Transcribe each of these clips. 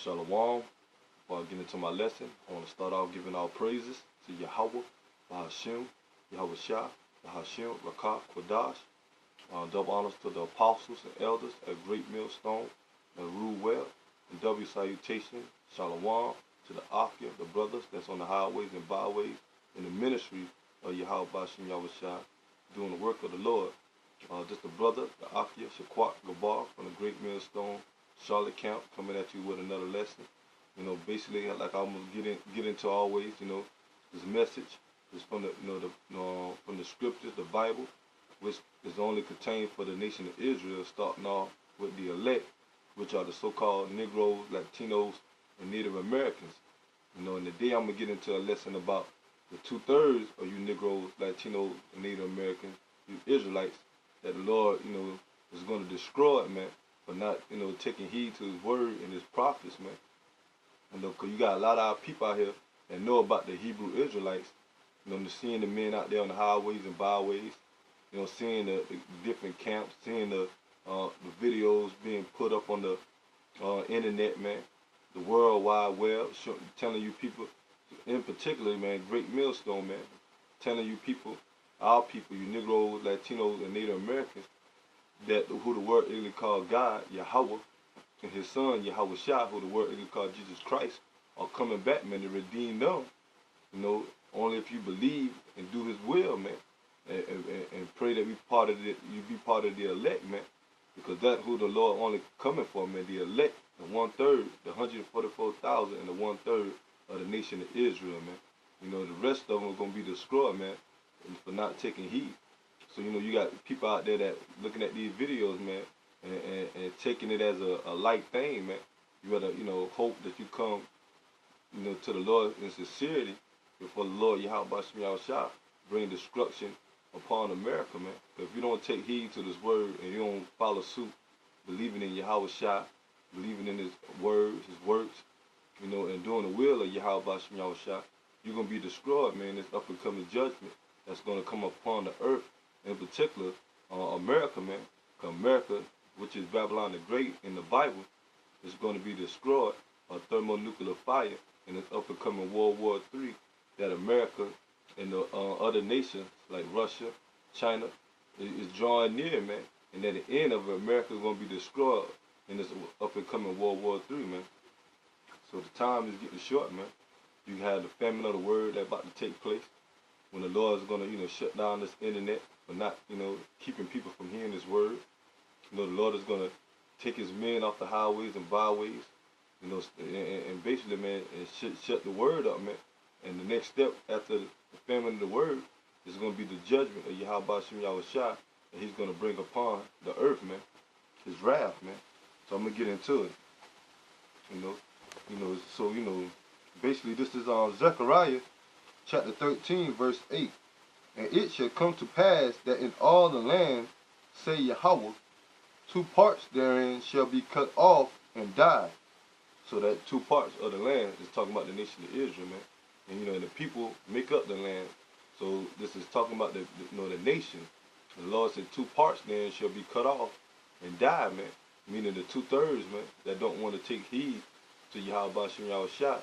Shalom. Before I get into my lesson, I want to start off giving all praises to Yahweh, Bahashim, Yahweh Shah, Bahashim, Rakah, Quadash. Double honors to the apostles and elders at Great Millstone that rule well. And double salutation, Shalom, to the Akia, the brothers that's on the highways and byways in the ministry of Yahweh Bahashim, Yahweh Shah, doing the work of the Lord. Just the brother, the Akia, Shaquat, Gabar from the Great Millstone, Charlotte camp, coming at you with another lesson. Basically, like I'm gonna get into always, this message is from from the scriptures, the Bible, which is only contained for the nation of Israel, starting off with the elect, which are the so-called Negroes, Latinos, and Native Americans. And today I'm gonna get into a lesson about the 2/3 of you Negroes, Latinos, and Native Americans, you Israelites, that the Lord, is going to destroy, man, for not, taking heed to His word and His prophets, man. Because you got a lot of our people out here that know about the Hebrew Israelites, seeing the men out there on the highways and byways, seeing the different camps, seeing the videos being put up on the internet, man, the World Wide Web, telling you people, in particular, man, Great Millstone, man, telling you people, our people, you Negroes, Latinos, and Native Americans, that who the word English called God, Yahweh, and His Son, Yahweh Shah, who the word English called Jesus Christ, are coming back, man, to redeem them. Only if you believe and do His will, man, and pray that you be part of the elect, man, because that's who the Lord only coming for, man, the elect, the 1/3, the 144,000, and the 1/3 of the nation of Israel, man. The rest of them are gonna be destroyed, man, for not taking heed. So you got people out there that looking at these videos, man, and taking it as a light thing, man. You gotta hope that you come to the Lord in sincerity before the Lord Yahweh Yahweh Shah bring destruction upon America, man. If you don't take heed to this word and you don't follow suit, believing in Yahweh Shah, believing in His words, His works, and doing the will of Yahweh Yahweh Shah, you're gonna be destroyed, man. This up and coming judgment that's gonna come upon the earth, in particular America, man. Because America, which is Babylon the Great in the Bible, is going to be destroyed by thermonuclear fire in this up and coming World War III. That America and the other nations like Russia, China is drawing near, man. And at the end of it, America is going to be destroyed in this up and coming World War III, man. So the time is getting short, man. You have the famine of the word that's about to take place, when the Lord is going to, shut down this internet for not, keeping people from hearing His word. The Lord is going to take His men off the highways and byways, and basically, man, and shut the word up, man. And the next step after the famine of the word is going to be the judgment of Yahweh Yahweh Shah that He's going to bring upon the earth, man. His wrath, man. So I'm going to get into it. So basically this is Zechariah chapter 13, verse 8. And it shall come to pass that in all the land, say Yahweh, 2 parts therein shall be cut off and die. So that 2 parts of the land is talking about the nation of Israel, man. And and the people make up the land. So this is talking about the nation. The Lord said 2 parts then shall be cut off and die, man. Meaning the 2/3, man, that don't want to take heed to Yahweh Yahweh Shah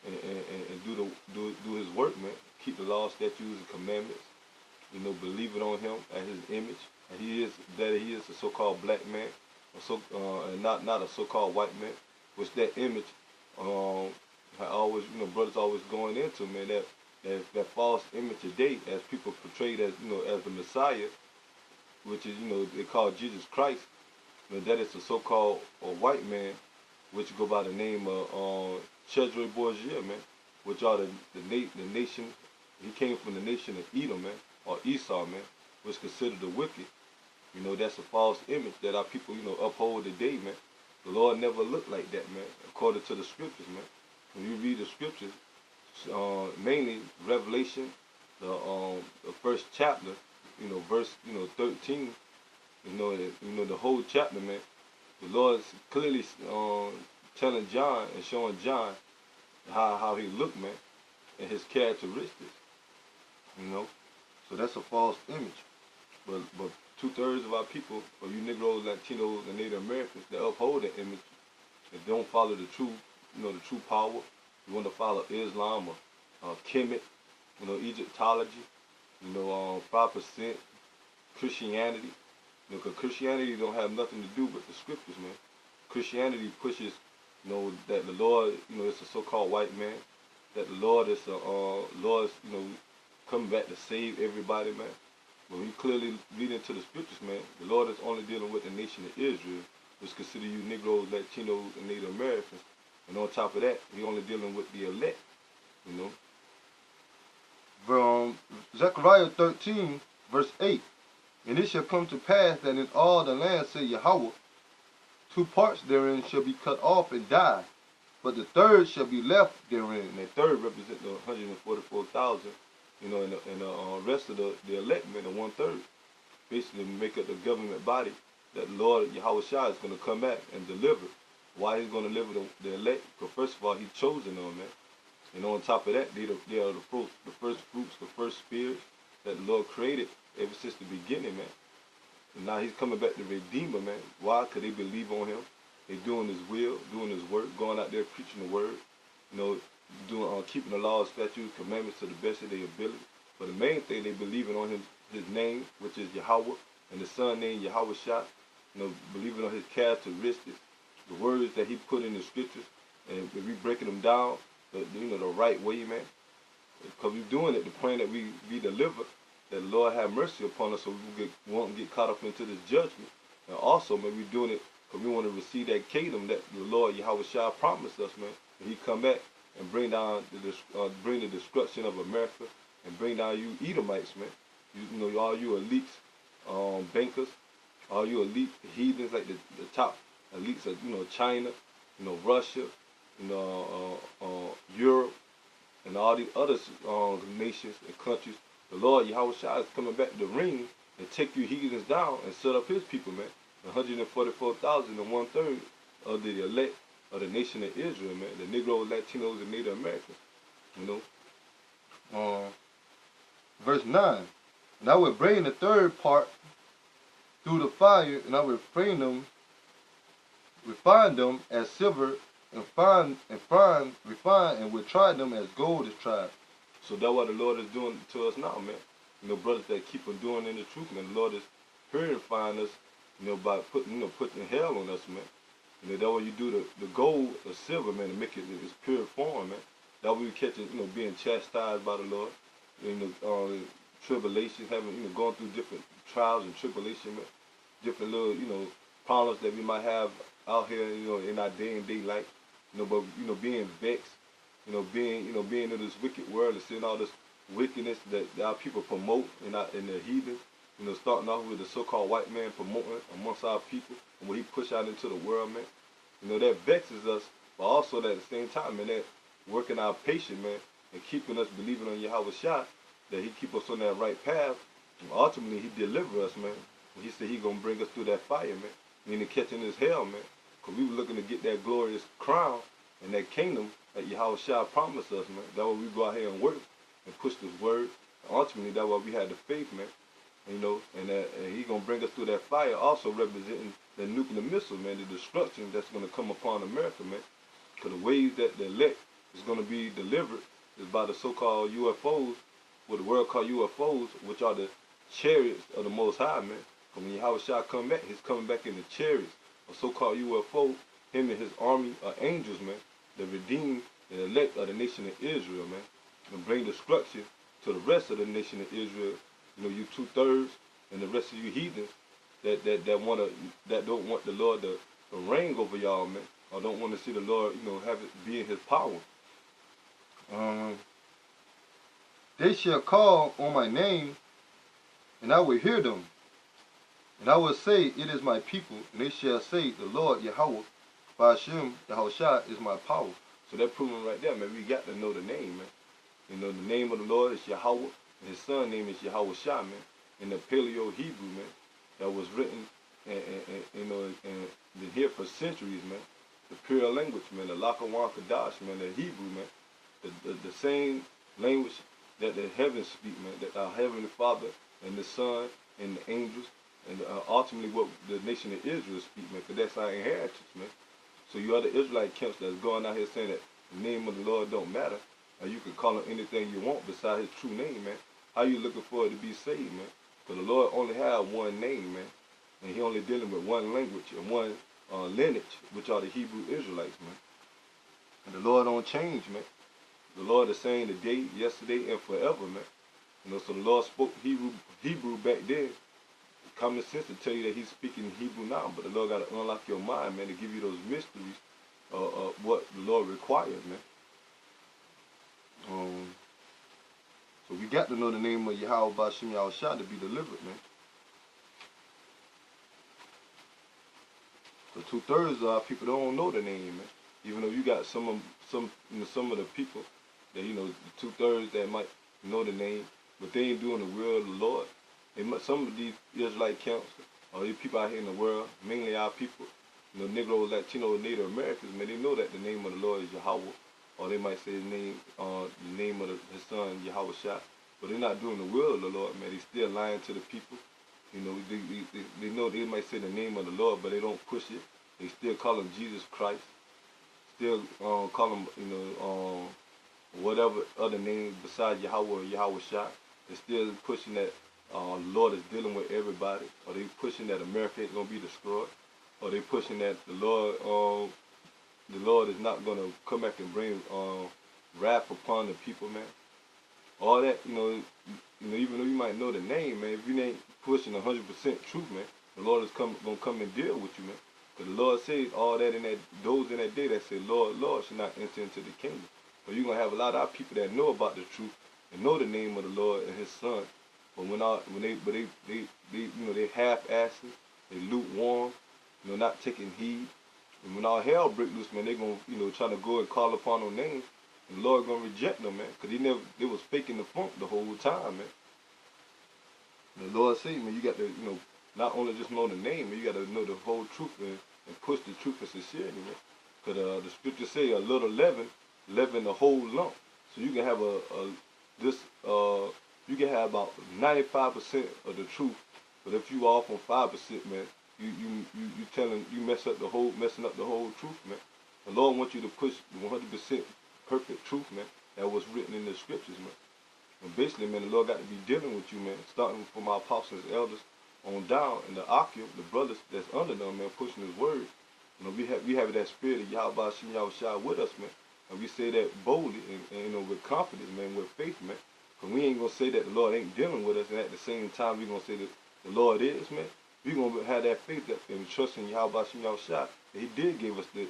and do His work, man. Keep the law, statutes, and commandments. Believing on Him at His image. And He is a so-called black man, and not a so-called white man. Which that image, always, brothers always going into, man, that false image today, as people portrayed as, as the Messiah, which is, they call Jesus Christ. That is a so-called white man, which go by the name of Chedre Bourgier, man, which are the nation. He came from the nation of Edom, man, or Esau, man, which considered the wicked. That's a false image that our people, uphold today, man. The Lord never looked like that, man, according to the scriptures, man. When you read the scriptures, mainly Revelation, the first chapter, verse, 13, the whole chapter, man, the Lord is clearly telling John and showing John how He looked, man, and His characteristics, So that's a false image. But 2/3 of our people, or you Negroes, Latinos, and Native Americans, that uphold that image and don't follow the true the true power. You want to follow Islam or Kemet, Egyptology, 5% Christianity. Because Christianity don't have nothing to do with the scriptures, man. Christianity pushes, that the Lord, it's a so-called white man, that the Lord is coming back to save everybody, man. But we clearly read into the scriptures, man, the Lord is only dealing with the nation of Israel, which consider you Negroes, Latinos, and Native Americans. And on top of that, he only dealing with the elect, From Zechariah 13, verse 8. And it shall come to pass that in all the land, say Yahweh, 2 parts therein shall be cut off and die, but the third shall be left therein. And that third represent the 144,000, and the rest of the elect, man, the 1/3, basically make up the government body that Lord Yahweh Shai is going to come back and deliver. Why he's going to deliver the elect? Because first of all, he chosen them, man. And on top of that, they are the first fruits, the first spirits that the Lord created ever since the beginning, man. And now he's coming back to Redeemer, man. Why? Because they believe on him. They doing his will, doing his work, going out there preaching the word, doing keeping the laws, statutes, commandments to the best of their ability. But the main thing, they believing on his name, which is Yahweh, and the son named Yahweh Shai, believing on his characteristics, the words that he put in the scriptures, and we breaking them down, the right way, man. Because we're doing it, the plan that we be delivered, that the Lord have mercy upon us so we won't get caught up into this judgment. And also, man, we're doing it because we want to receive that kingdom that the Lord Yahweh Shai promised us, man. And he come back and bring down bring the destruction of America and bring down you Edomites, man. All you elites, bankers, all you elite heathens, like the top elites of China, Russia, Europe, and all these other nations and countries. The Lord Yahweh Shai is coming back to the ring and take you heathens down and set up his people, man. 144,000 and 1/3 of the elect of the nation of Israel, man. The Negroes, Latinos, and Native Americans, Verse 9. And I will bring the third part through the fire, and I will refine them as silver, and refine, and will try them as gold is tried. So that's what the Lord is doing to us now, man. Brothers that keep on doing in the truth, man. The Lord is purifying us, by putting hell on us, man. That's why you do the gold or silver, man, to make it its pure form, man. That way we catch it, being chastised by the Lord, tribulations, having, going through different trials and tribulations, man. Different little, problems that we might have out here, in our day and day life, but, being vexed, being in this wicked world and seeing all this wickedness that our people promote in the heathen, starting off with the so-called white man promoting amongst our people and what he push out into the world, man. That vexes us, but also that at the same time, man, that working our patience, man, and keeping us believing on Yahweh Shai, that he keep us on that right path. And ultimately, he deliver us, man. And he said he gonna bring us through that fire, man. Meaning catching this hell, man. Because we were looking to get that glorious crown and that kingdom that Yahweh Shai promised us, man. That way we go out here and work and push this word. And ultimately, that's why we had the faith, man. And he gonna bring us through that fire, also representing the nuclear missile, man, the destruction that's gonna come upon America, man. Because the ways that the elect is gonna be delivered is by the so-called UFOs, what the world call UFOs, which are the chariots of the Most High, man. When Yahweh Shai come back, he's coming back in the chariots, a so-called UFO, him and his army of angels, man, that redeem the elect of the nation of Israel, man, and bring destruction to the rest of the nation of Israel. You 2/3 and the rest of you heathens that don't want the Lord to reign over y'all, man, or don't want to see the Lord, have it be in his power. They shall call on my name, and I will hear them. And I will say, it is my people, and they shall say, the Lord Yahweh, Ba'ashem, Yahushua is my power. So that proving right there, man, we got to know the name, man. The name of the Lord is Yahweh, and his son name is Yahweh Shai, man. In the Paleo Hebrew, man, that was written and been here for centuries, man. The pure language, man, the Lakawan Kadash, man, the Hebrew, man. The same language that the heavens speak, man, that our Heavenly Father and the Son and the angels and ultimately what the nation of Israel speak, man, because that's our inheritance, man. So you other Israelite camps that's going out here saying that the name of the Lord don't matter, and you can call him anything you want besides his true name, man. How you looking for it to be saved, man? Because the Lord only have one name, man. And he only dealing with one language and one lineage, which are the Hebrew Israelites, man. And the Lord don't change, man. The Lord is saying today, yesterday, and forever, man. You know, so the Lord spoke Hebrew back then. Common sense to tell you that he's speaking Hebrew now, but the Lord got to unlock your mind, man, to give you those mysteries of what the Lord requires, man. So we got to know the name of Yahweh Ba'Shem Yahushua to be delivered, man. So 2/3 of our people don't know the name, man. Even though you got some of the people that, you know, 2/3 that might know the name, but they ain't doing the will of the Lord. Some of these Israelite camps, or these people out here in the world, mainly our people, you know, Negroes, Latinos, Native Americans, man, they know that the name of the Lord is Yahweh, or they might say the name of his son, Yahweh Shah, but they're not doing the will of the Lord, man. They still lying to the people. You know, they know they might say the name of the Lord, but they don't push it. They still call him Jesus Christ. Still call him, you know, whatever other name besides Yahweh or Yahweh Shah. They're still pushing that the Lord is dealing with everybody, or they pushing that America ain't gonna be destroyed, or they pushing that the Lord is not gonna come back and bring wrath upon the people, man. All that, you know, even though you might know the name, man, if you ain't pushing 100% truth, man, the Lord is gonna come and deal with you, man. Because the Lord said all that those in that day that say, Lord, Lord, should not enter into the kingdom. But you're gonna have a lot of our people that know about the truth and know the name of the Lord and His Son. But they half-assed, they lukewarm, you know, not taking heed. And when all hell break loose, man, they gonna, you know, try to go and call upon no name, and the Lord gonna reject them, man, because they was faking the funk the whole time, man. And the Lord said, man, you got to, you know, not only just know the name, but you got to know the whole truth and push the truth and sincerity, man. Because the scriptures say a little leaven the whole lump. So you can have you can have about 95% of the truth, but if you off on 5%, man, you messing up the whole truth, man. The Lord wants you to push 100% perfect truth, man. That was written in the scriptures, man. And basically, man, the Lord got to be dealing with you, man, starting from our apostles and elders on down, and the Akim, the brothers that's under them, man, pushing His word. You know, we have that spirit of Yahweh Ba'Shem Yahushua with us, man, and we say that boldly and you know, with confidence, man, with faith, man. Because we ain't gonna say that the Lord ain't dealing with us, and at the same time we gonna say that the Lord is, man. We gonna have that faith and trust in Yahweh Ba'Shem Yahushua that He did give us the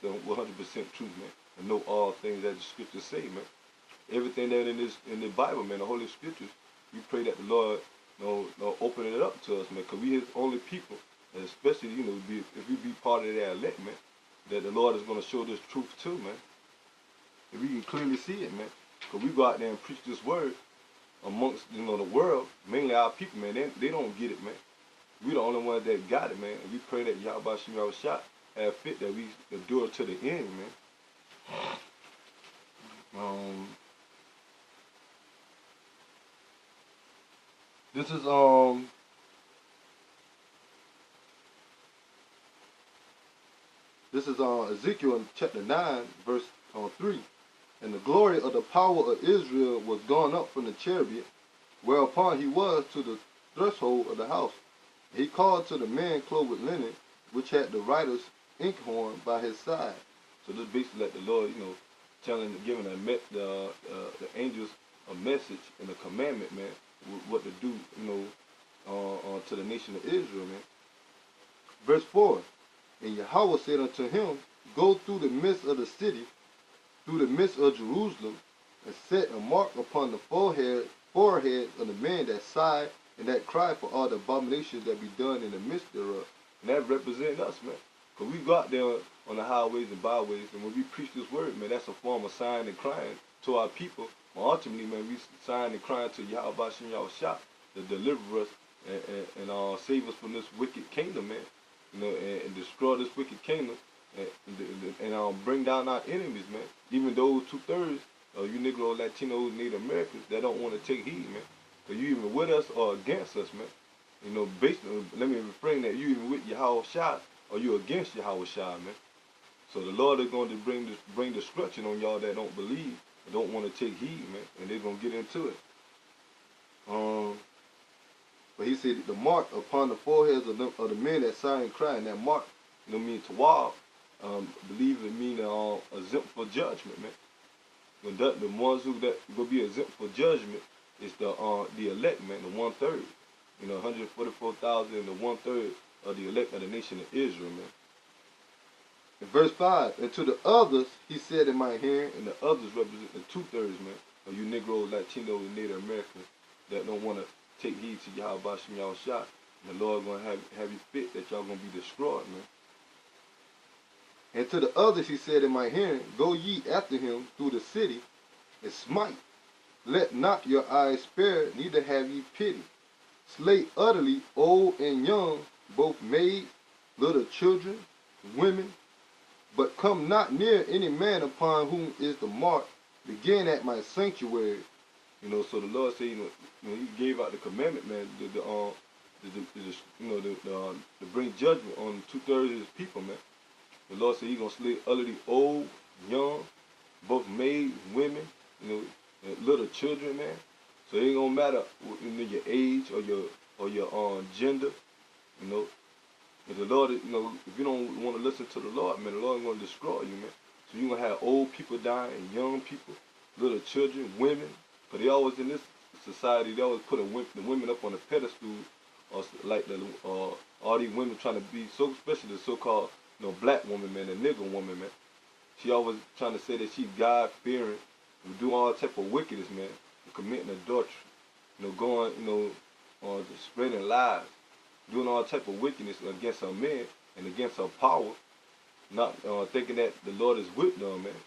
100% truth, man, and know all things that the scriptures say, man. Everything that in the Bible, man, the Holy Scriptures, we pray that the Lord, you know, open it up to us, man, because we His only people, and especially, you know, if we be part of that elect, man, that the Lord is going to show this truth too, man. If we can clearly see it, man, because we go out there and preach this word amongst, you know, the world, mainly our people, man, they don't get it, man. We the only ones that got it, man, and we pray that Yahweh Ba'Shem Yahushua have fit that we endure to the end, man. This is Ezekiel chapter 9, verse 3. And the glory of the power of Israel was gone up from the chariot, whereupon he was to the threshold of the house. He called to the man clothed with linen, which had the writer's inkhorn by his side. So this basically let the Lord, you know, giving the angels a message and a commandment, man, what to do, you know, to the nation of Israel, man. Verse 4, and Yahweh said unto him, go through the midst of the city, through the midst of Jerusalem, and set a mark upon the forehead of the man that sighed and that cried for all the abominations that be done in the midst thereof. And that represents us, man. Because we go out there on the highways and byways, and when we preach this word, man, that's a form of sighing and crying to our people. But ultimately, man, we sighing and crying to Yahweh Ba'Shem Yahushua to deliver us and save us from this wicked kingdom, man. You know, and destroy this wicked kingdom and bring down our enemies, man. Even those 2/3 of you Negro, Latinos, Native Americans that don't want to take heed, man. Because you even with us or against us, man. You know, basically, let me refrain that, you even with Yahweh Shah or you against Yahweh Shai, man. So the Lord is going to bring destruction on y'all that don't believe, and don't want to take heed, man, and they're going to get into it. But he said the mark upon the foreheads of the men that sigh and cry, and that mark, mean tawab, believe it mean exempt for judgment, man. When the ones who that will be exempt for judgment is the elect, man, the 1/3. 144,000 and the 1/3 of the elect of the nation of Israel, man. In verse 5, and to the others, he said in my hearing, and the others represent the 2/3, man, of you Negroes, Latinos, and Native Americans that don't want to take heed to Yahweh Shem Yahushua. And the Lord going to have you fit that y'all going to be destroyed, man. And to the others he said in my hearing, go ye after him through the city, and smite. Let not your eyes spare, neither have ye pity. Slay utterly old and young, both maids, little children, women, but come not near any man upon whom is the mark. Begin at my sanctuary. So the Lord said, he gave out the commandment, man, to bring judgment on 2/3 of his people, man. The Lord said he's going to slay utterly old, young, both maids, women, and little children, man. So it ain't going to matter your age or your gender, If the Lord, if you don't want to listen to the Lord, man, the Lord is going to destroy you, man. So you're going to have old people dying, young people, little children, women. But they always, in this society, they always put the women up on a pedestal, or like all these women trying to be, especially the so-called black woman, man, the nigger woman, man. She always trying to say that she's God-fearing, and do all type of wickedness, man, and committing adultery, going, spreading lies, doing all type of wickedness against her men and against her power, not thinking that the Lord is with them, man.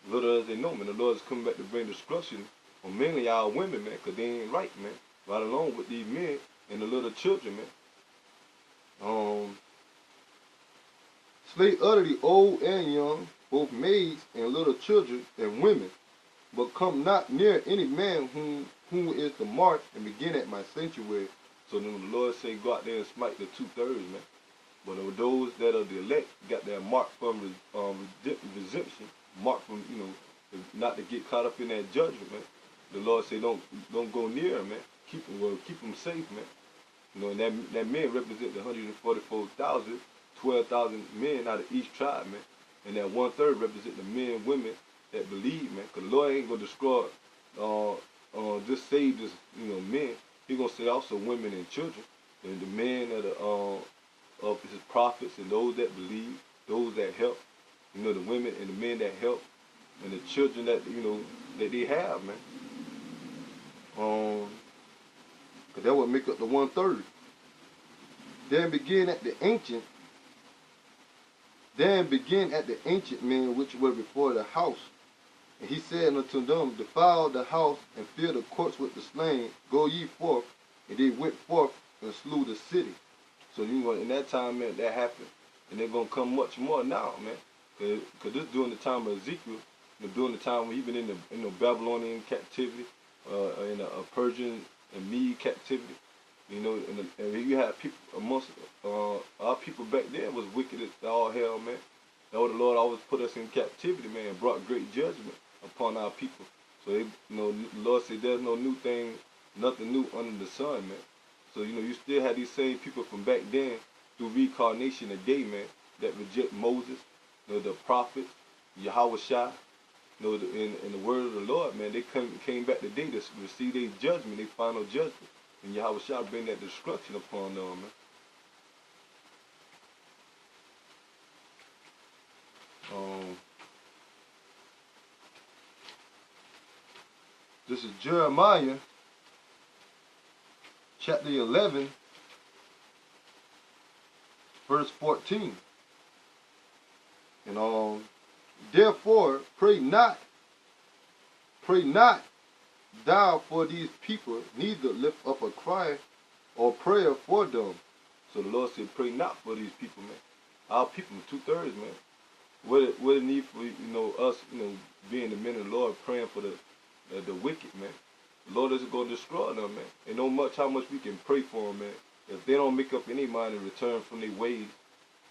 Little as they know, man, the Lord is coming back to bring destruction on mainly our women, man, because they ain't right, man, right along with these men and the little children, man. Slay utterly old and young, both maids and little children and women, but come not near any man whom is the mark, and begin at my sanctuary. So then the Lord say, go out there and smite the 2/3, man. But those that are the elect got that mark from redemption, mark from, not to get caught up in that judgment, man. The Lord say, don't go near them, man. Keep them safe, man. And that men represent the 144,000. 12,000 men out of each tribe, man. And that 1/3 represent the men and women that believe, man. Because the Lord ain't going to destroy, just save this, men. He's going to save also women and children. And the men of his prophets and those that believe, those that help, the women and the men that help, and the children that, that they have, man. Because that would make up the 1/3. Then begin at the ancient men which were before the house. And he said unto them, defile the house and fill the courts with the slain. Go ye forth. And they went forth and slew the city. So in that time, man, that happened. And they're going to come much more now, man. Because this during the time of Ezekiel, during the time when he been in the Babylonian captivity, in the Persian and Mede captivity. And you had people amongst our people back then was wicked as all hell, man. That's why the Lord always put us in captivity, man, and brought great judgment upon our people. So, the Lord said there's no new thing, nothing new under the sun, man. So, you still have these same people from back then through reincarnation today, man, that reject Moses, the prophets, Yahweh Shai, in the word of the Lord, man. They came back today to receive their judgment, their final judgment. And Yahweh shall bring that destruction upon them, man. This is Jeremiah, chapter 11, verse 14. And therefore, pray not thou for these people, neither lift up a cry or prayer for them. So the Lord said, pray not for these people, man. Our people, 2/3, man. What it need for us, being the men of the Lord, praying for the wicked, man. The Lord isn't going to destroy them, man. And no much how much we can pray for them, man. If they don't make up any mind and return from their ways,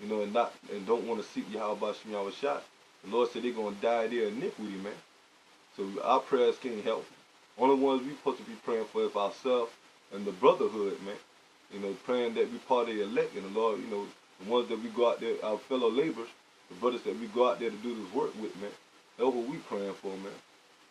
and don't want to seek Yahweh Shem Yahweh Shai. The Lord said they're gonna die their iniquity, man. So our prayers can't help. Only ones we supposed to be praying for is ourselves and the brotherhood, man. Praying that we part of the elect, and the Lord, the ones that we go out there, our fellow laborers, the brothers that we go out there to do this work with, man. That's what we praying for, man.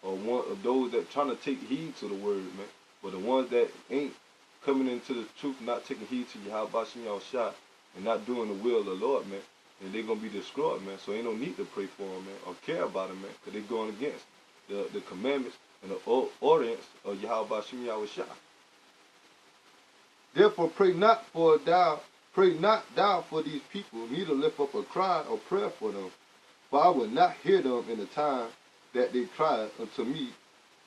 Or one of those that trying to take heed to the word, man. But the ones that ain't coming into the truth, not taking heed to Yahweh Shem Yahweh Shai, and not doing the will of the Lord, man, and they're going to be destroyed, man. So ain't no need to pray for them, man, or care about them, man, because they're going against the commandments and the ordinance of Yahweh Shem Yahweh Shai. Therefore pray not thou for these people, neither lift up a cry or prayer for them. For I will not hear them in the time that they cry unto me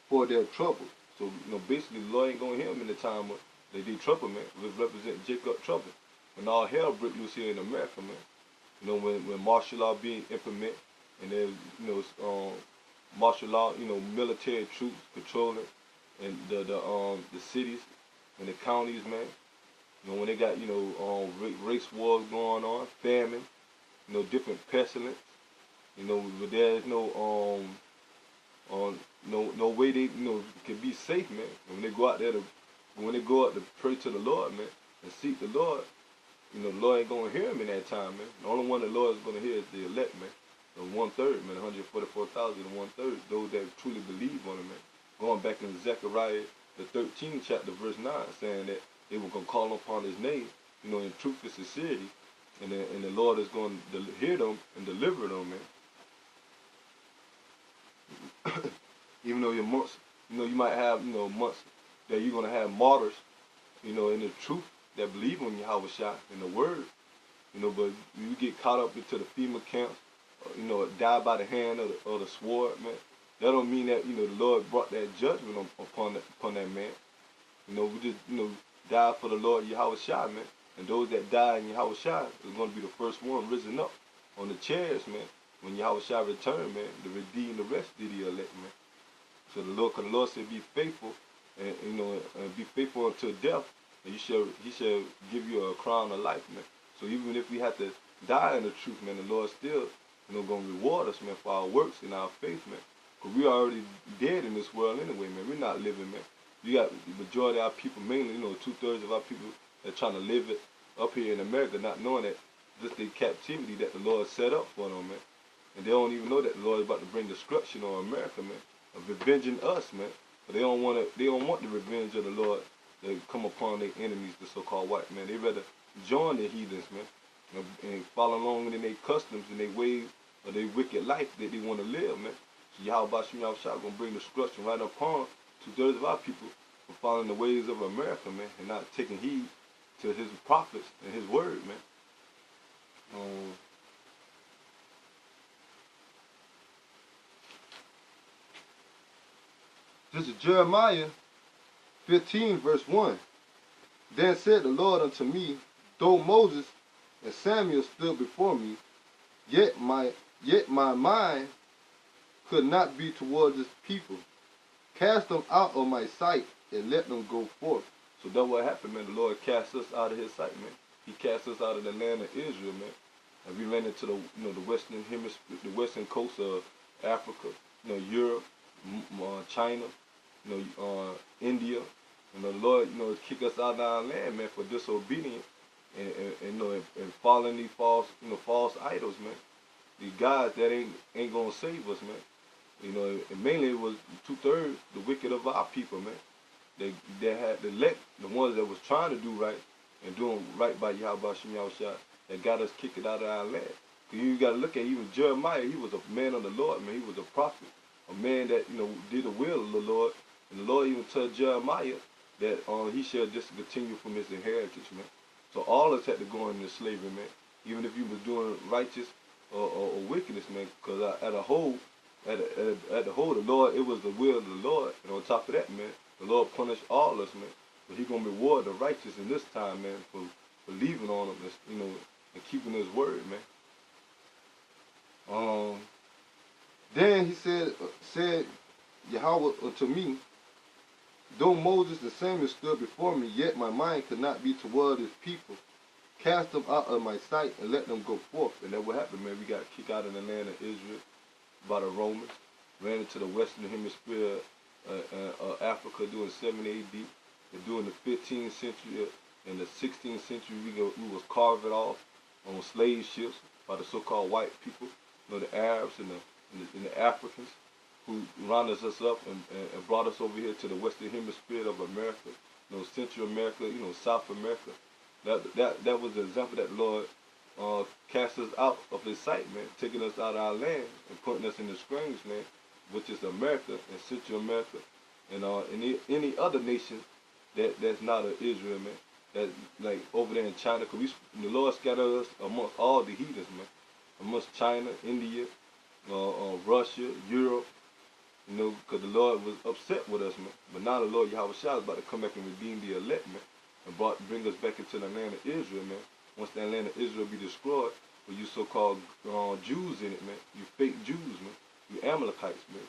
for their trouble. So, basically the Lord ain't going to hear them in the time they do trouble, man. It represent Jacob trouble. When all hell break loose here in America, man. When martial law being implemented, and then, martial law, military troops controlling and the cities and the counties, man. When they got, race wars going on, famine, different pestilence, but there's no way they, can be safe, man. When they go out there to pray to the Lord, man, and seek the Lord, the Lord ain't gonna hear him in that time, man. The only one the Lord is gonna hear is the elect, man. The 1/3, man, 144,000 and 1/3, those that truly believe on him, man. Going back in Zechariah, the 13th chapter, verse 9, saying that they were gonna call upon his name, in truth and sincerity, and the Lord is going to hear them and deliver them, man. Even though your months, you might have, months that you're gonna have martyrs, in the truth that believe on Yahweh Shai in the word, but you get caught up into the FEMA camps, die by the hand of the sword, man. That don't mean that, the Lord brought that judgment upon that man. We just, die for the Lord Yahweh Shai, man. And those that die in Yahweh Shai is going to be the first one risen up on the chairs, man. When Yahweh Shai return, man, to redeem the rest of the elect, man. So the Lord said, be faithful, and and be faithful until death, and he shall give you a crown of life, man. So even if we have to die in the truth, man, the Lord still, going to reward us, man, for our works and our faith, man. Because we already dead in this world anyway, man. We're not living, man. You got the majority of our people, mainly, 2/3 of our people that trying to live it up here in America, not knowing that this the captivity that the Lord set up for them, man. And they don't even know that the Lord is about to bring destruction on America, man. Of revenging us, man. But they don't want the revenge of the Lord to come upon their enemies, the so-called white man. They rather join the heathens, man, and follow along in their customs and their ways of their wicked life that they want to live, man. So Yahweh Shem Yahweh Shai gonna bring destruction right upon 2/3 of our people for following the ways of America, man, and not taking heed to his prophets and his word, man. This is Jeremiah 15, verse 1. Then said the Lord unto me, though Moses and Samuel stood before me, yet my mind could not be toward this people. Cast them out of my sight and let them go forth. So that's what happened, man. The Lord cast us out of his sight, man. He cast us out of the land of Israel, man. And we ran into the western hemisphere, the western coast of Africa, Europe, China, India. The Lord, kick us out of our land, man, for disobedience and following these false idols, man. These gods that ain't gonna save us, man. And mainly it was 2/3 the wicked of our people, man. They had the elect, the ones that was trying to do right and doing right by Yahweh Shem Yahweh Shai, that got us kicked out of our land. Cause you gotta look at even Jeremiah. He was a man of the Lord, man. He was a prophet, a man that did the will of the Lord. And the Lord even told Jeremiah that he shall discontinue from his inheritance, man. So all us had to go into slavery, man. Even if you was doing righteous or wickedness, man. Because at the whole, the Lord, it was the will of the Lord. And on top of that, man, the Lord punished all us, man. But he gonna reward the righteous in this time, man, for believing on him, and keeping his word, man. Then he said Yahweh unto me, though Moses and Samuel stood before me, yet my mind could not be toward his people. Cast them out of my sight and let them go forth. And that what happened, man. We got kicked out of the land of Israel by the Romans, ran into the western hemisphere of Africa during 7 AD. And during the 15th century and the 16th century, we was carved off on slave ships by the so-called white people, the Arabs and the Africans, who rounded us up and brought us over here to the western hemisphere of America, Central America, South America. That was the example that the Lord cast us out of His sight, man, taking us out of our land and putting us in the strange land, which is America and Central America, and any other nation that's not of Israel, man. That like over there in China, cause the Lord scattered us amongst all the heathens, man, amongst China, India, Russia, Europe, because the Lord was upset with us, man. But now the Lord Yahweh Shah is about to come back and redeem the elect, man, and bring us back into the land of Israel, man. Once that land of Israel be destroyed, with you so-called Jews in it, man, you fake Jews, man, you Amalekites, man.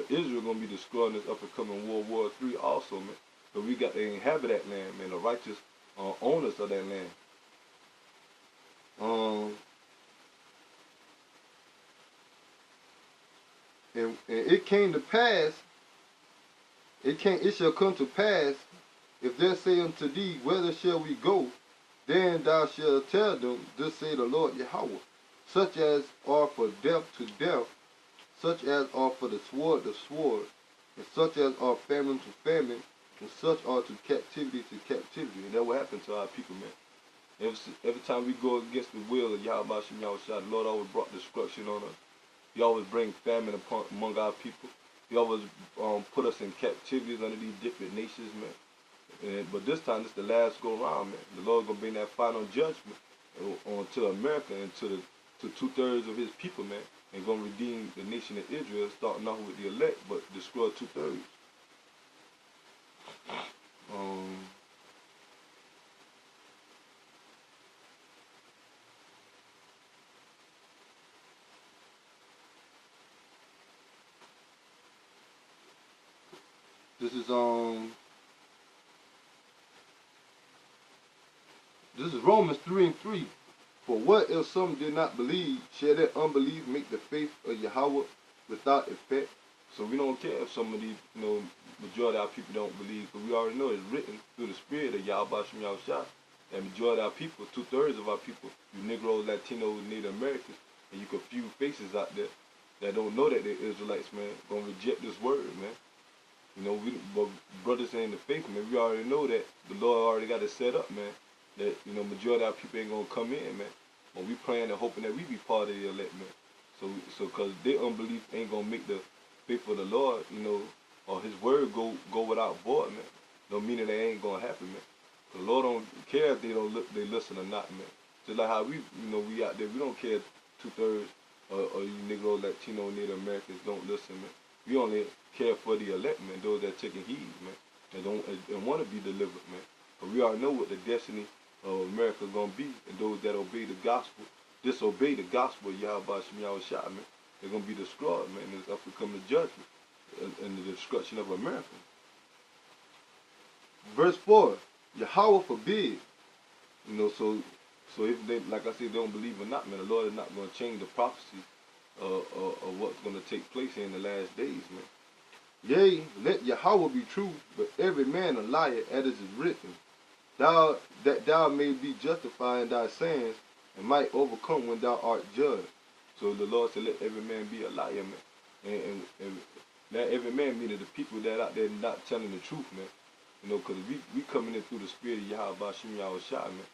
Israel gonna be destroyed in this up and coming World War III also, man. But we got to inhabit that land, man, the righteous owners of that land. And it came to pass, it shall come to pass, if they say unto thee, whither shall we go? Then thou shalt tell them, thus say the Lord Yahweh, such as are for death to death, such as are for the sword to sword, and such as are famine to famine, and such are to captivity to captivity. And that will happen to our people, man. Every time we go against the will of Yahweh Shem Yahweh Shah, the Lord always brought destruction on us. He always bring famine among our people. He always put us in captivities under these different nations, man. But this time, this is the last go round, man. The Lord gonna bring that final judgment to America and to 2/3 of His people, man, and gonna redeem the nation of Israel, starting off with the elect, but destroy 2/3. This is Romans 3:3. For what if some did not believe? Shall that unbelief make the faith of Yahweh without effect? So we don't care if some of these, majority of our people don't believe, because we already know it's written through the spirit of Yahweh Shem Yahweh Shah. And majority of our people, 2/3 of our people, you Negroes, Latinos, Native Americans, and you can few faces out there that don't know that they're Israelites, man, gonna reject this word, man. But brothers in the faith, man, we already know that the Lord already got it set up, man. That, majority of our people ain't gonna come in, man. But we praying and hoping that we be part of the elect, man. So cause their unbelief ain't gonna make the faith of the Lord, or His word go without void, man. Don't mean that they ain't gonna happen, man. The Lord don't care if they listen or not, man. Just like how we out there, we don't care 2/3 of you Negro, Latino, Native Americans don't listen, man. We only care for the elect, man, those that taking heed, man, and want to be delivered, man. But we already know what the destiny of America is going to be, and those that obey the gospel, disobey the gospel of Yahweh Shem Yahweh Shah, man, they're going to be destroyed, man, and it's up to come the judgment and the destruction of America. Verse 4, Yahweh forbid, so if they, like I said, they don't believe or not, man, the Lord is not going to change the prophecy of what's going to take place here in the last days, man. Yea, let Yahweh be true, but every man a liar, as it is written, that thou may be justified in thy sins, and might overcome when thou art judged. So the Lord said, let every man be a liar, man. And let every man, meaning the people that out there not telling the truth, man. Because we coming in through the spirit of Yahweh Shem Yahweh Shah, man.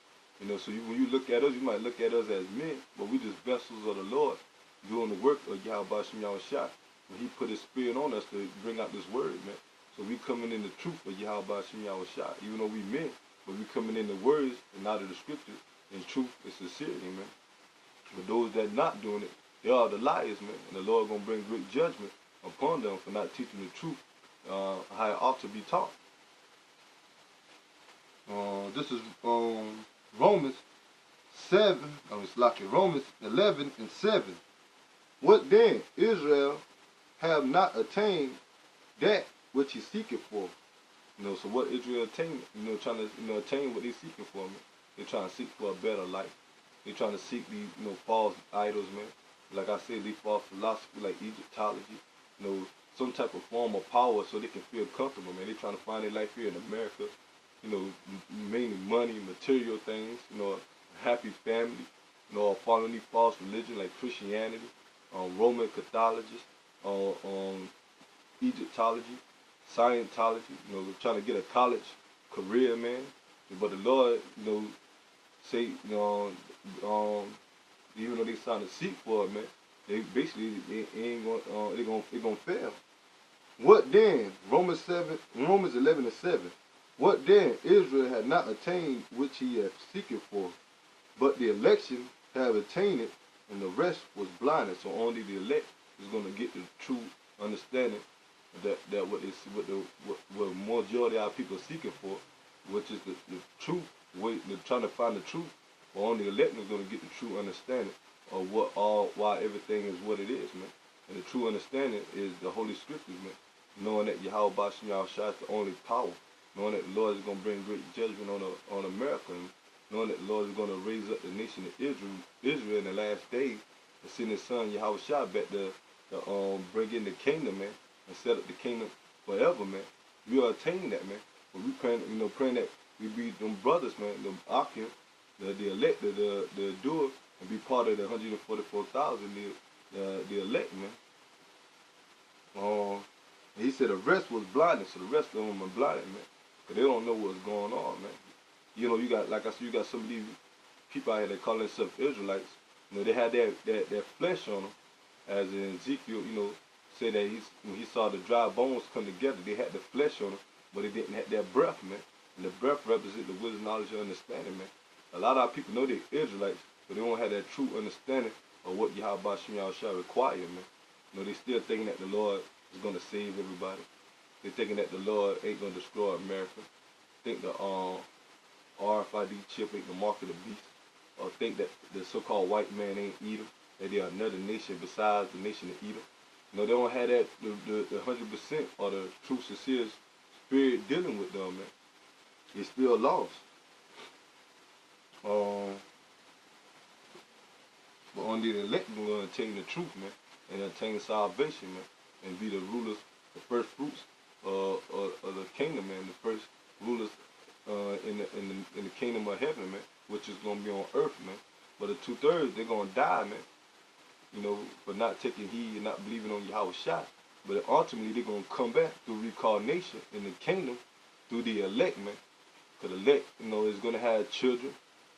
So when you look at us, you might look at us as men, but we just vessels of the Lord doing the work of Yahweh Shem Yahweh Shah. When He put His spirit on us to bring out this word, man. So we coming in the truth of Yahweh Shem Yahweh Shah, even though we men, but we coming in the words and out of the scriptures in truth and sincerity, man. But those that not doing it, they are the liars, man. And the Lord gonna bring great judgment upon them for not teaching the truth how it ought to be taught. This is Romans 7. Romans 11:7. What then? Israel have not attained that which he seeketh for. So what Israel attained, trying to attain what they seeking for, man. They're trying to seek for a better life. They're trying to seek these, false idols, man. Like I said, these false philosophy like Egyptology, some type of form of power so they can feel comfortable, man. They're trying to find their life here in America, mainly money, material things, a happy family, following these false religion like Christianity, Roman Catholicism, Egyptology, Scientology, trying to get a college career, man. But the Lord, say, even though they trying to seek for it, man, they basically ain't going, they gonna fail. What then? Romans 11:7. What then? Israel had not attained which he had seeking for, but the election have attained it, and the rest was blinded. So only the elect is going to get the true understanding that what majority of our people are seeking for, which is the truth. They're trying to find the truth. But only the elect is going to get the true understanding of why everything is what it is, man. And the true understanding is the Holy Scriptures, man. Knowing that Yahweh Bashim Yahushua is the only power. Knowing that the Lord is going to bring great judgment on America. And knowing that the Lord is going to raise up the nation of Israel in the last days, and send his son Yahweh Shah back to bring in the kingdom, man, and set up the kingdom forever, man. We are attaining that, man. But we praying that we be them brothers, man, them Akim, the elect, the doer, and be part of the 144,000, the elect, man. He said the rest was blinded, so the rest of them are blinded, man, because they don't know what's going on, man. You got, like I said, you got some of these people out here that call themselves Israelites. They had that flesh on them, as in Ezekiel, said that when he saw the dry bones come together, they had the flesh on them, but they didn't have that breath, man. And the breath represents the wisdom, knowledge, and understanding, man. A lot of our people know they're Israelites, but they don't have that true understanding of what Yahweh Bashim Yahushua require, man. They still thinking that the Lord is going to save everybody. They're thinking that the Lord ain't going to destroy America. Think the RFID chip ain't the mark of the beast. Or think that the so-called white man ain't Edom, that they are another nation besides the nation of Edom. They don't have that, the 100% or the true, sincere spirit dealing with them, man. They're still lost. But only the elect are going to attain the truth, man, and attain salvation, man, and be the rulers, the first fruits of the kingdom, man, the first rulers in the kingdom of heaven, man, which is going to be on earth, man. But the 2/3, they're going to die, man, for not taking heed and not believing on Yahweh Shah. But ultimately, they're going to come back through reincarnation in the kingdom through the elect, man. Because the elect, is going to have children.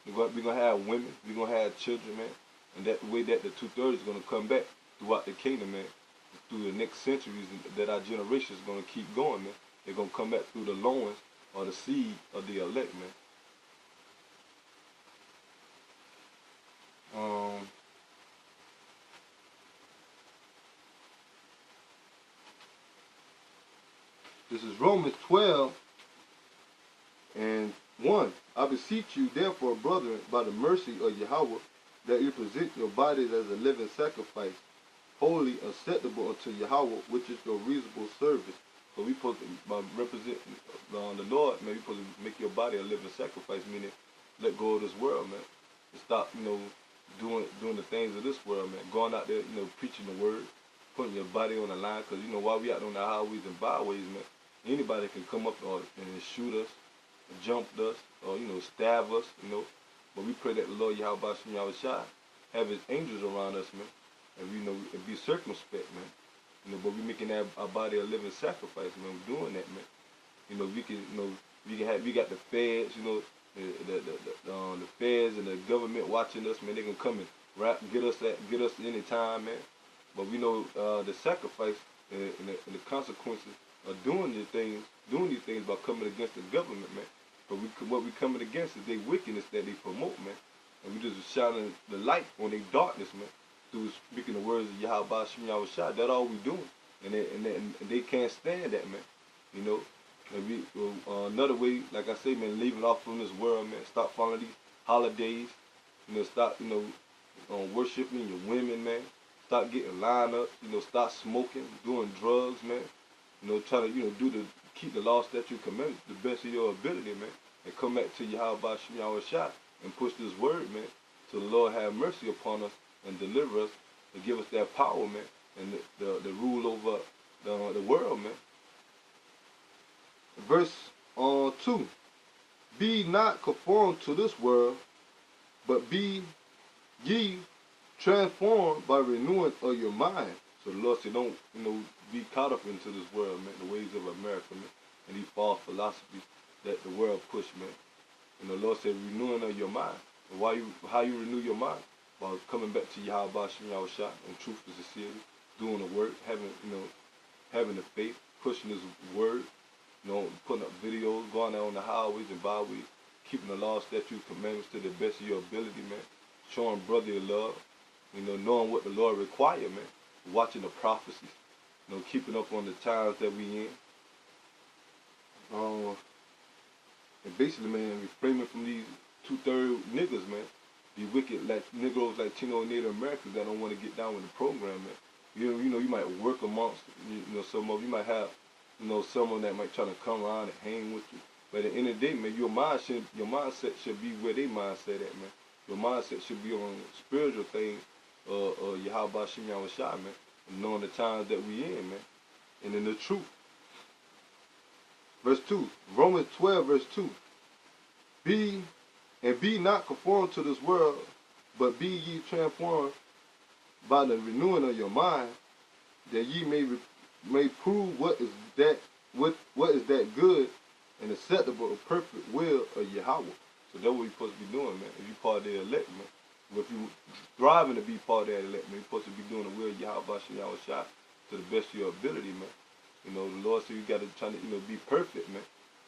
We're going to have women. We're going to have children, man. And that way that the 2/3 is going to come back throughout the kingdom, man. Through the next centuries, that our generation is going to keep going, man. They're going to come back through the loins or the seed of the elect, man. This is Romans 12:1. I beseech you, therefore, brethren, by the mercy of Yahweh, that you present your bodies as a living sacrifice, holy, acceptable unto Yahweh, which is your reasonable service. So we supposed to represent the Lord, man. We supposed to make your body a living sacrifice, meaning let go of this world, man. And stop, doing the things of this world, man. Going out there, preaching the word, putting your body on the line, because while we out on the highways and byways, man, anybody can come up and shoot us, jump us, or stab us, But we pray that the Lord Yahweh Bashim Yahushua have his angels around us, man, and and be circumspect, man. But we making our body a living sacrifice, man. We're doing that, man. We got the feds, the feds and the government watching us, man. They can come and get us any time, man. But we know the sacrifice and the consequences of doing these things by coming against the government, man. But what we coming against is their wickedness that they promote, man. And we just shining the light on their darkness, man. Through speaking the words of Yahweh Bashim Yahushua. That's all we doing. And they can't stand that, man. And we, another way, like I say, man, leaving off from this world, man. Stop following these holidays. Stop, worshiping your women, man. Stop getting lined up. Stop smoking, doing drugs, man. Trying to, keep the law, statute, commandments the best of your ability, man. And come back to Yahweh Bashim Yahushua and push this word, man, so the Lord have mercy upon us and deliver us and give us that power, man, and the rule over the world, man. Verse 2. Be not conformed to this world, but be ye transformed by renewing of your mind. So the Lord said, don't, be caught up into this world, man, the ways of America, man, and these false philosophies that the world push, man. And the Lord said, renewing of your mind. And how you renew your mind? By coming back to Yahweh Shem Yahushua in truth and sincerity, doing the work, having the faith, pushing His word, putting up videos, going out on the highways and byways, keeping the law, statutes, commandments to the best of your ability, man. Showing brotherly love, knowing what the Lord requires, man. Watching the prophecies, keeping up on the times that we in. And basically, man, refraining from these 2/3 niggas, man. These wicked Negroes, Latino, and Native Americans that don't want to get down with the program, man. You might work amongst, some of you might have, someone that might try to come around and hang with you. But at the end of the day, man, your mindset should be where their mindset at, man. Your mindset should be on spiritual things, Yahweh Shem Yahushua, man, and knowing the times that we in, man, and in the truth. Verse 2, Romans 12, verse 2. Be not conformed to this world, but be ye transformed by the renewing of your mind, that ye may prove what is that good and acceptable and perfect will of Yahweh. So that's what we're supposed to be doing, man. If you're part of the elect, man. If you're striving to be part of that elect, man, you're supposed to be doing the will of Yahweh Shem Yahushua to the best of your ability, man. The Lord said you got to try to, be perfect, man.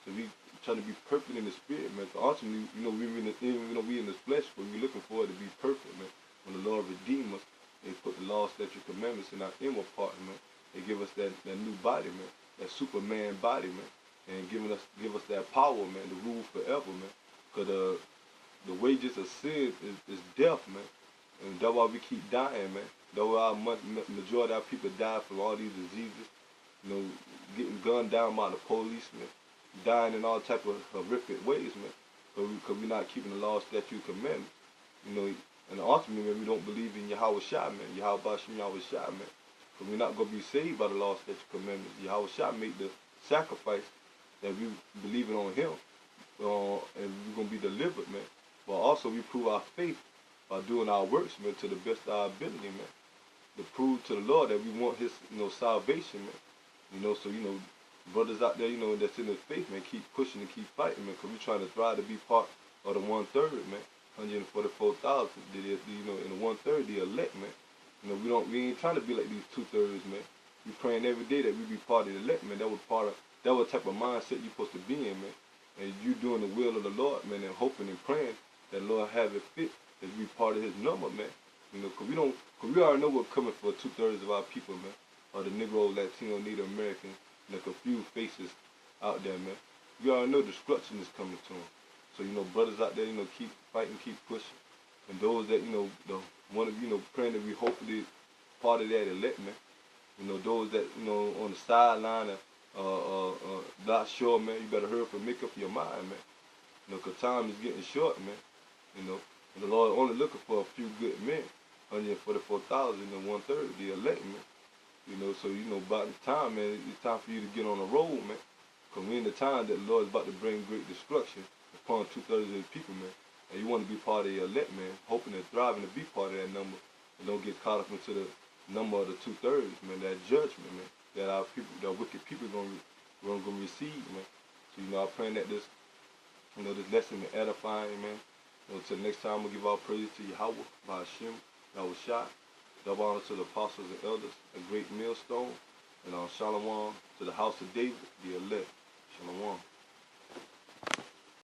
So we trying to be perfect in the spirit, man. So ultimately, we in this flesh, but we're looking for it to be perfect, man. When the Lord redeem us, they put the law, statute, commandments in our inward part, man. They give us that new body, man, that Superman body, man, and give us that power, man, to rule forever, man. Because the wages of sin is death, man. And that's why we keep dying, man. That's why majority of our people die from all these diseases, getting gunned down by the police, man, dying in all type of horrific ways, man, because we're not keeping the law, statute, commandments, and ultimately, man, we don't believe in Yahweh Shah, man, Yahweh Shem Yahushua, man, because we're not going to be saved by the law, statute, commandments. Yahweh Shah made the sacrifice that we believing on Him, and we're going to be delivered, man, but also we prove our faith by doing our works, man, to the best of our ability, man, to prove to the Lord that we want His, salvation, man. So, brothers out there, that's in the faith, man, keep pushing and keep fighting, man, because we're trying to thrive to be part of the 1/3, man, 144,000, in the 1/3, the elect, man. We ain't trying to be like these 2/3, man. We praying every day that we be part of the elect, man. That was the type of mindset you're supposed to be in, man. And you doing the will of the Lord, man, and hoping and praying that the Lord have it fit that we part of His number, man. Because we already know what's coming for 2/3 of our people, man. Or the Negro, Latino, Native American, and the confused faces out there, man. We already know destruction is coming to them. So, brothers out there, keep fighting, keep pushing. And those that, praying that we hopefully part of that elect, man. Those that, on the sideline, not sure, man, you better hurry up and make up your mind, man. Because time is getting short, man. And the Lord only looking for a few good men, 144,000 and 1/3, the elect, man. So, about the time, man, it's time for you to get on the road, man. Because we're in the time that the Lord is about to bring great destruction upon 2/3 of His people, man. And you want to be part of the elect, man, hoping and thriving to be part of that number. And don't get caught up into the number of the 2/3, man, that judgment, man, that our people, that wicked people gonna receive, man. So, I'm praying that this lesson is edifying, man. Until next time, we'll give our praise to Yahweh, by Hashem, Yahushua. Double honor to the apostles and elders, a great millstone, and shalom to the house of David, the elect. Shalom.